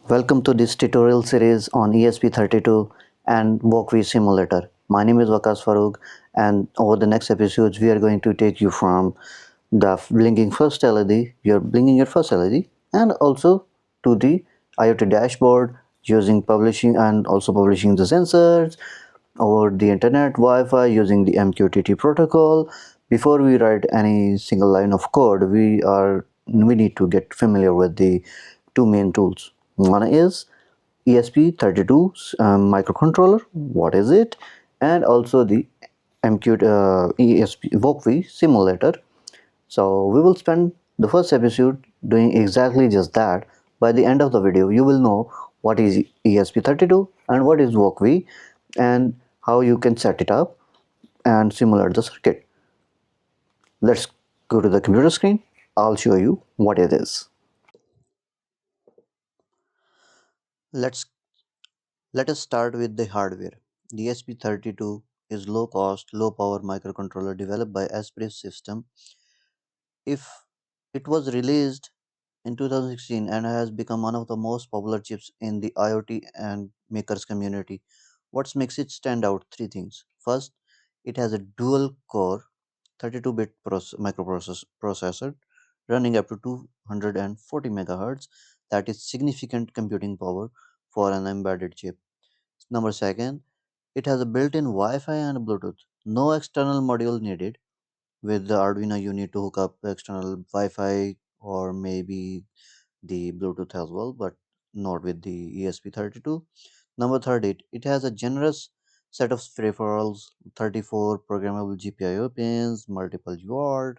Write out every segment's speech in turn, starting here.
Welcome to this tutorial series on ESP32 and Wokwi simulator. My name is Waqas Farooq, and over the next episodes we are going to take you from the blinking first LED, you're blinking your first LED, and also to the IoT dashboard using publishing and also publishing the sensors over the internet Wi-Fi using the MQTT protocol. Before we write any single line of code, we need to get familiar with the two main tools. One is ESP32 microcontroller. What is it? And also the ESP Wokwi simulator. So we will spend the first episode doing exactly just that. By the end of the video, you will know what is ESP32 and what is Wokwi and how you can set it up and simulate the circuit. Let's go to the computer screen. I'll show you what it is. Let's Let us start with the hardware. The ESP32 is low cost, low power microcontroller developed by Esprit System. If it was released in 2016 and has become one of the most popular chips in the IoT and makers community. What makes it stand out? Three things. First, it has a dual core 32-bit microprocessor running up to 240 megahertz. That is significant computing power for an embedded chip. Number second, it has a built-in Wi-Fi and Bluetooth. No external module needed. With the Arduino, you need to hook up external Wi-Fi or maybe the Bluetooth as well, but not with the ESP32. Number third, it has a generous set of peripherals, 34 programmable GPIO pins, multiple UART,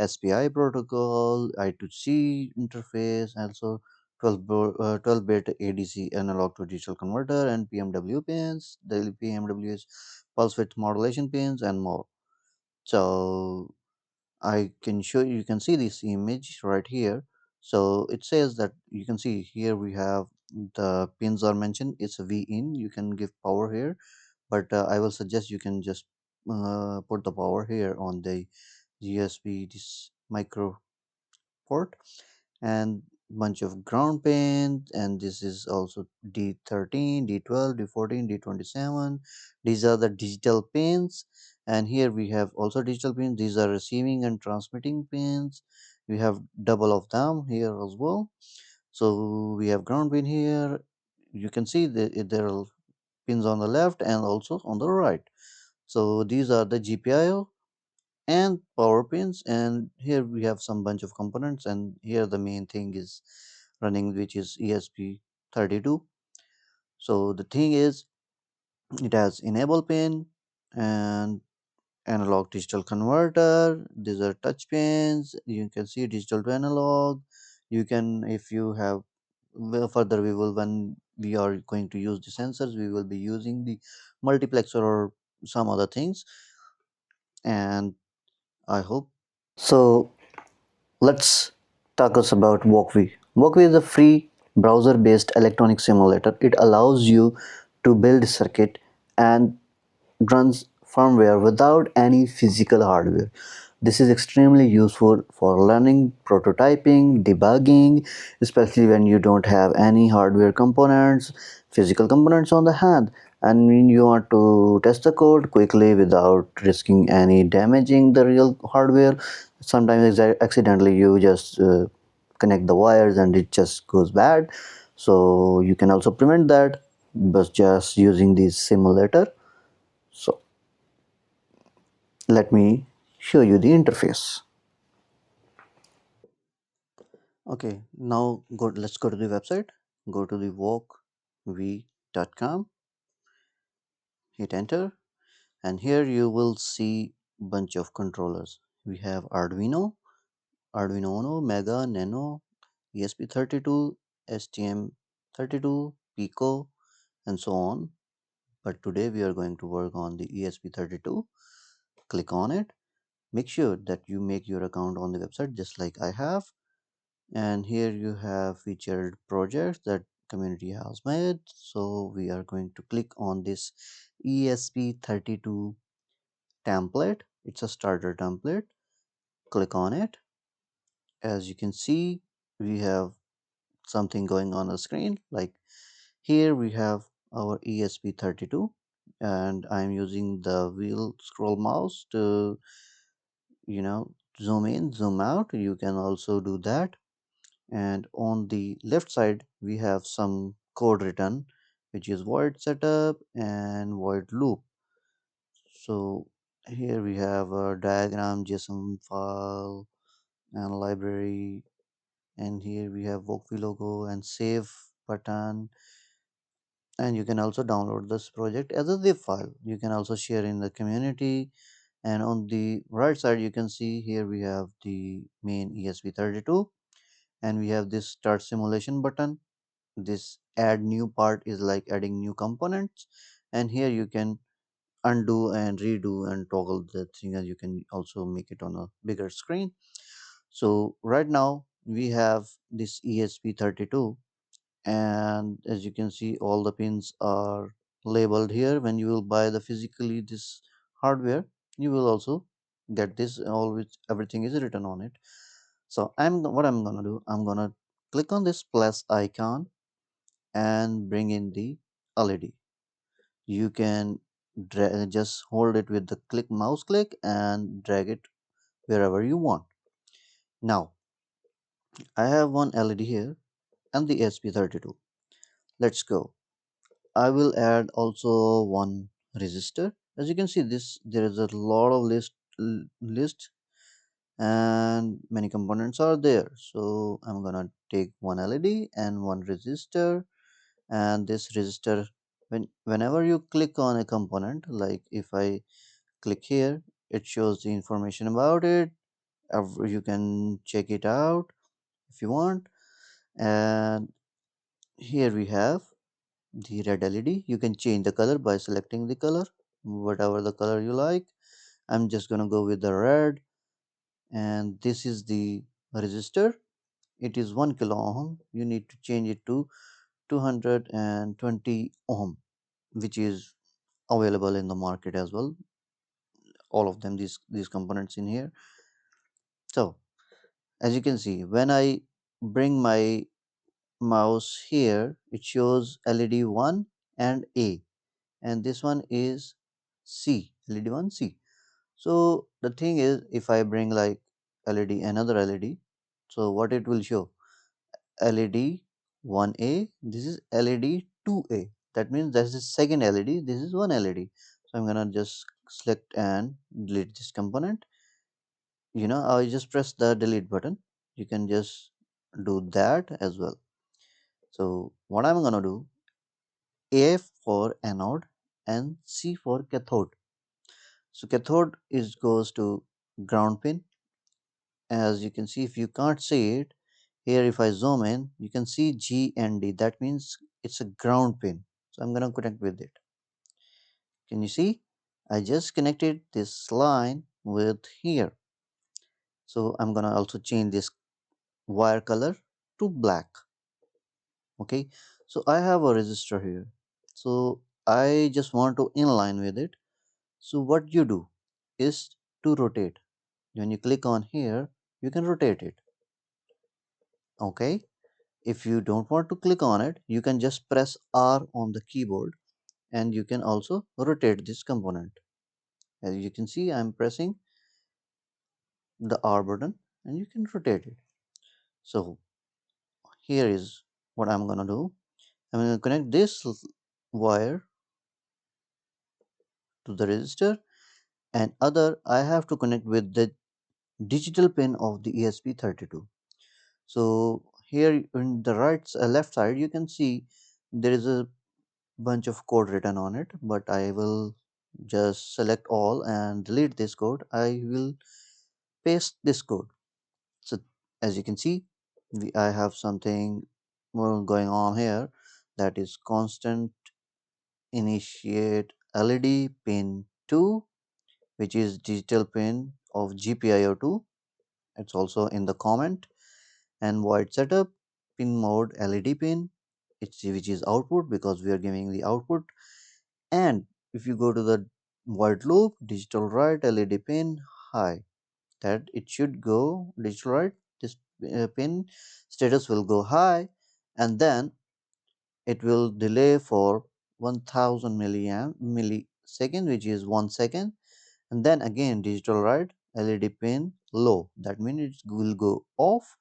SPI protocol, I2C interface, also 12-bit ADC analog to digital converter and PMW pins, the PMW is pulse width modulation pins and more. So I can show you, you can see this image right here. So it says that you can see here we have the pins are mentioned. It's a V in. You can give power here, but I will suggest you can just put the power here on the USB this micro port and bunch of ground pins, and this is also D13, D12, D14, D27. These are the digital pins, and here we have also digital pins. These are receiving and transmitting pins. We have double of them here as well. So we have ground pin here. You can see there are pins on the left and also on the right. So these are the GPIO and power pins, and here we have some bunch of components, and here the main thing is running, which is ESP32. So the thing is, it has enable pin and analog digital converter. These are touch pins. You can see digital to analog. You can, if you have, well, further we will, when we are going to use the sensors, we will be using the multiplexer or some other things, and I hope so. Let's talk us about Wokwi. Wokwi is a free browser-based electronic simulator. It allows you to build a circuit and runs firmware without any physical hardware. This is extremely useful for learning, prototyping, debugging, especially when you don't have any hardware components, physical components on the hand, and when you want to test the code quickly without risking any damaging the real hardware. Sometimes accidentally you just connect the wires and it just goes bad. So you can also prevent that but just using this simulator. So let me show you the interface. Okay, now let's go to the website. Go to the wokv.com, hit enter, and here you will see bunch of controllers. We have Arduino Uno, Mega, Nano, ESP32, STM32, Pico, and so on. But today we are going to work on the ESP32. Click on it. Make sure that you make your account on the website just like I have. And here you have featured projects that community has made. So we are going to click on this ESP32 template. It's a starter template. Click on it. As you can see, we have something going on the screen. Like here we have our ESP32, and I'm using the wheel scroll mouse to, you know, zoom in, zoom out. You can also do that. And on the left side we have some code written, which is void setup and void loop. So here we have a diagram, JSON file, and library, and here we have Wokwi logo and save button. And you can also download this project as a zip file. You can also share in the community. And on the right side you can see here we have the main ESP32, and we have this start simulation button. This add new part is like adding new components, and here you can undo and redo and toggle the thing, and you can also make it on a bigger screen. So right now we have this ESP32, and as you can see all the pins are labeled here. When you will buy the physically this hardware, you will also get this, all which everything is written on it. So what I'm gonna do, I'm gonna click on this plus icon and bring in the LED. You can just hold it with the mouse click and drag it wherever you want. Now I have one LED here and the SP32. Let's go. I will add also one resistor. As you can see, this there is a lot of list, and many components are there. So I'm gonna take one LED and one resistor, and this resistor, whenever you click on a component, like if I click here, it shows the information about it. You can check it out if you want. And here we have the red LED. You can change the color by selecting the color, whatever the color you like. I'm just gonna go with the red. And this is the resistor. It is 1 kilo ohm. You need to change it to 220 ohm, which is available in the market as well. All of them, these components in here. So as you can see, when I bring my mouse here, it shows LED 1 and A, and this one is C, LED 1 C. So the thing is, if I bring like LED, another LED, so what it will show, LED 1A, this is LED 2A. That means that's the second LED, this is one LED. So I'm gonna just select and delete this component. I just press the delete button. You can just do that as well. So what I'm gonna do, A for anode and C for cathode. So cathode is goes to ground pin. As you can see, if you can't see it here, if I zoom in, you can see G and D. That means it's a ground pin. So I'm gonna connect with it. Can you see? I just connected this line with here. So I'm gonna also change this wire color to black. Okay, so I have a resistor here, so I just want to inline with it. So what you do is to rotate. When you click on here, you can rotate it. Okay, if you don't want to click on it, you can just press R on the keyboard, and you can also rotate this component. As you can see, I'm pressing the R button and you can rotate it. So here is what I'm gonna do. I'm gonna connect this wire to the resistor, and other I have to connect with the digital pin of the ESP32. So here in the left side, you can see there is a bunch of code written on it, but I will just select all and delete this code. I will paste this code. So as you can see, I have something more going on here, that is constant initiate LED pin 2, which is digital pin of GPIO2. It's also in the comment. And void setup pin mode LED pin, which is output because we are giving the output. And if you go to the void loop, digital write LED pin high, that it should go digital write, this pin status will go high, and then it will delay for 1000 millisecond, which is 1 second, and then again digital write LED pin low, that means it will go off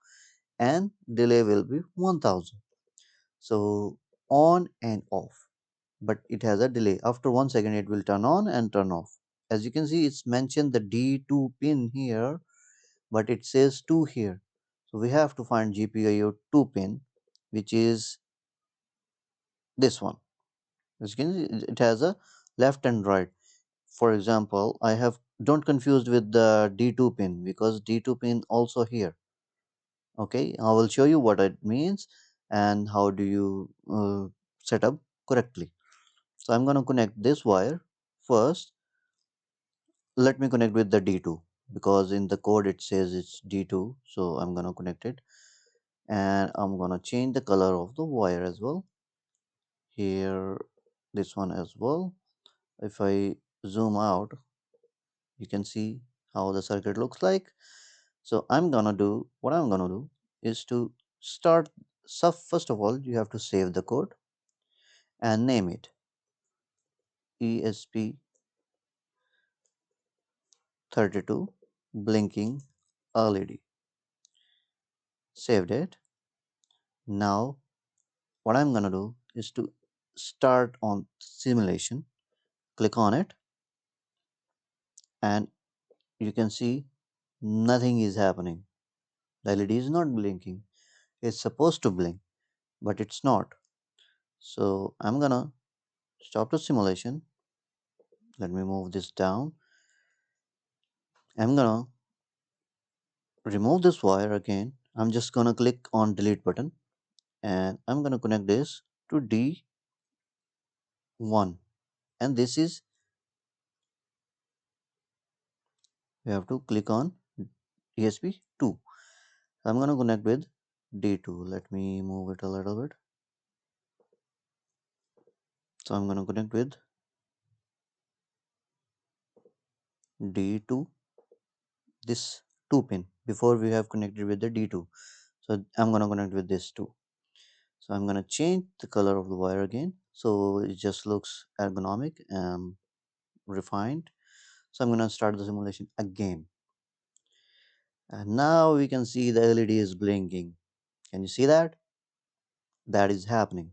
and delay will be 1000. So on and off, but it has a delay. After 1 second it will turn on and turn off. As you can see, it's mentioned the D2 pin here, but it says 2 here. So we have to find GPIO 2 pin, which is this one. As you can see, it has a left and right. For example, I have, don't confused with the D2 pin, because D2 pin also here. Okay, I will show you what it means and how do you set up correctly. So I'm going to connect this wire first. Let me connect with the D2, because in the code it says it's D2. So I'm going to connect it, and I'm going to change the color of the wire as well. Here, this one as well. If I zoom out, you can see how the circuit looks like. So what I'm gonna do is to start. So first of all, you have to save the code and name it ESP32 blinking LED. Saved it. Now what I'm gonna do is to start on simulation. Click on it, and you can see nothing is happening. The LED is not blinking. It's supposed to blink, but it's not. So I'm gonna stop the simulation. Let me move this down. I'm gonna remove this wire again. I'm just gonna click on delete button, and I'm gonna connect this to D1, and this is, we have to click on ESP2. I'm gonna connect with D2. Let me move it a little bit. So I'm gonna connect with D2, this 2 pin. Before we have connected with the D2. So I'm gonna connect with this too. So I'm gonna change the color of the wire again, so it just looks ergonomic and refined. So I'm gonna start the simulation again, and now we can see the LED is blinking. Can you see that? That is happening.